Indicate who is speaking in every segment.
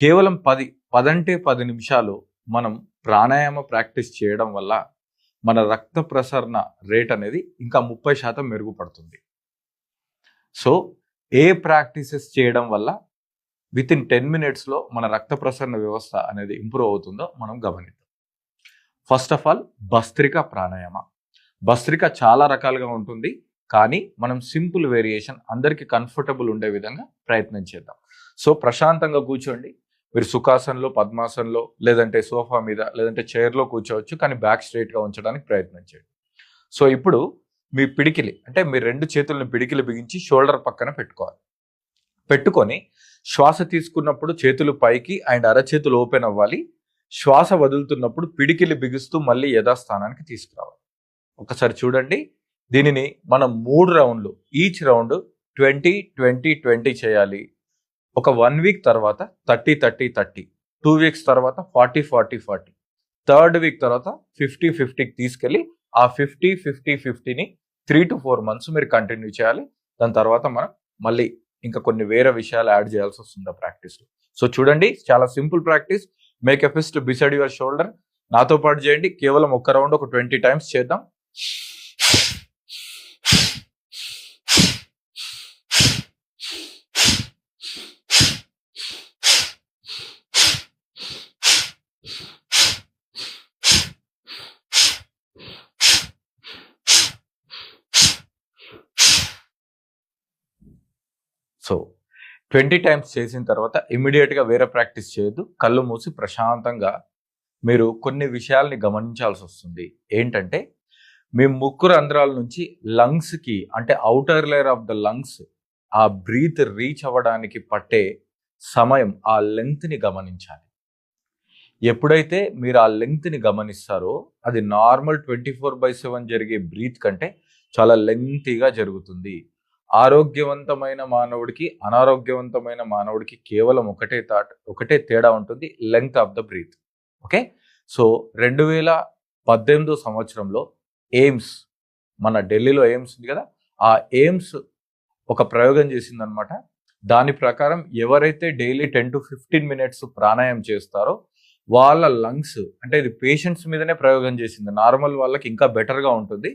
Speaker 1: కేవలం 10 నిమిషాలు మనం ప్రాణాయామ ప్రాక్టీస్ చేయడం వల్ల మన రక్త ప్రసరణ రేట్ అనేది ఇంకా 30% మెరుగుపడుతుంది. సో ఏ ప్రాక్టీసెస్ చేయడం వల్ల వితిన్ 10 మినిట్స్లో మన రక్త ప్రసరణ వ్యవస్థ అనేది ఇంప్రూవ్ అవుతుందో మనం గమనిద్దాం. First of all bhastrika pranayama. Bhastrika చాలా రకాలుగా ఉంటుంది, కానీ మనం సింపుల్ వేరియేషన్ అందరికీ కంఫర్టబుల్ ఉండే విధంగా ప్రయత్నం చేద్దాం. సో ప్రశాంతంగా కూర్చోండి. మీరు సుఖాసనంలో, పద్మాసనంలో, లేదంటే సోఫా మీద, లేదంటే చైర్లో కూర్చోవచ్చు, కానీ బ్యాక్ స్ట్రైట్గా ఉంచడానికి ప్రయత్నం చేయండి. సో ఇప్పుడు మీ పిడికిలి అంటే మీ 2 చేతులను పిడికిలి బిగించి షోల్డర్ పక్కన పెట్టుకోవాలి. పెట్టుకొని శ్వాస తీసుకున్నప్పుడు చేతులు పైకి అండ్ అరచేతులు ఓపెన్ అవ్వాలి. శ్వాస వదులుతున్నప్పుడు పిడికిలి బిగిస్తూ మళ్ళీ యథాస్థానానికి తీసుకురావాలి. ఒకసారి చూడండి. దీనిని మనం 3 రౌండ్లు, ఈచ్ రౌండ్ 20-20-20 చేయాలి. ఒక 1 వీక్ తర్వాత 30-30-30, 2 వీక్స్ తర్వాత 40-40-40, 3rd వీక్ తర్వాత 50-50కి తీసుకెళ్ళి ఆ 50-50-50ని 3 to 4 months మీరు కంటిన్యూ చేయాలి. దాని తర్వాత మనం మళ్ళీ ఇంకా కొన్ని వేరే విషయాలు యాడ్ చేయాల్సి వస్తుంది ఆ ప్రాక్టీస్లో. సో చూడండి, చాలా simple practice. Make a fist beside your shoulder. నాతో పాటు చేయండి. కేవలం ఒక రౌండ్ ఒక 20 times చేద్దాం. సో 20 times చేసిన తర్వాత ఇమీడియట్గా వేరే ప్రాక్టీస్ చేయొద్దు. కళ్ళు మూసి ప్రశాంతంగా మీరు కొన్ని విషయాల్ని గమనించాల్సి వస్తుంది. ఏంటంటే, మీ ముక్కు రంధ్రాల నుంచి లంగ్స్కి, అంటే outer layer of the lungs, ఆ బ్రీత్ రీచ్ అవ్వడానికి పట్టే సమయం, ఆ లెంగ్త్ని గమనించాలి. ఎప్పుడైతే మీరు ఆ లెంగ్త్ని గమనిస్తారో అది నార్మల్ 24/7 జరిగే బ్రీత్ కంటే చాలా లెంగ్తీగా జరుగుతుంది. ఆరోగ్యవంతమైన మానవుడికి, అనారోగ్యవంతమైన మానవుడికి కేవలం ఒకటే తేడా ఉంటుంది, length of the breath. Okay. So 2018 సంవత్సరంలో ఎయిమ్స్, మన ఢిల్లీలో ఎయిమ్స్ ఉంది కదా, ఆ ఎయిమ్స్ ఒక ప్రయోగం చేసిందనమాట. దాని ప్రకారం ఎవరైతే డైలీ 10 to 15 minutes ప్రాణాయామం చేస్తారో వాళ్ళ లంగ్స్, అంటే ఇది పేషెంట్స్ మీదనే ప్రయోగం చేసింది, నార్మల్ వాళ్ళకి ఇంకా బెటర్గా ఉంటుంది.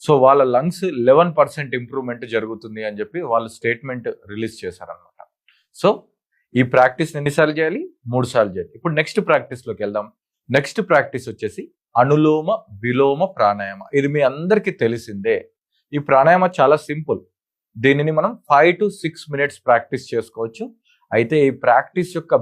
Speaker 1: సో వాళ్ళ లంగ్స్ 11% ఇంప్రూవ్మెంట్ జరుగుతుంది అని చెప్పి వాళ్ళు స్టేట్మెంట్ రిలీజ్ చేశారనమాట. సో ఈ ప్రాక్టీస్ ఎన్నిసార్లు చేయాలి? 3 సార్లు చేయాలి. ఇప్పుడు నెక్స్ట్ ప్రాక్టీస్లోకి వెళ్దాం. నెక్స్ట్ ప్రాక్టీస్ వచ్చేసి అనులోమ విలోమ ప్రాణాయామ. ఇది మీ అందరికీ తెలిసిందే. ఈ ప్రాణాయామ చాలా సింపుల్. దీనిని మనం 5 to 6 minutes ప్రాక్టీస్ చేసుకోవచ్చు. అయితే ఈ ప్రాక్టీస్ యొక్క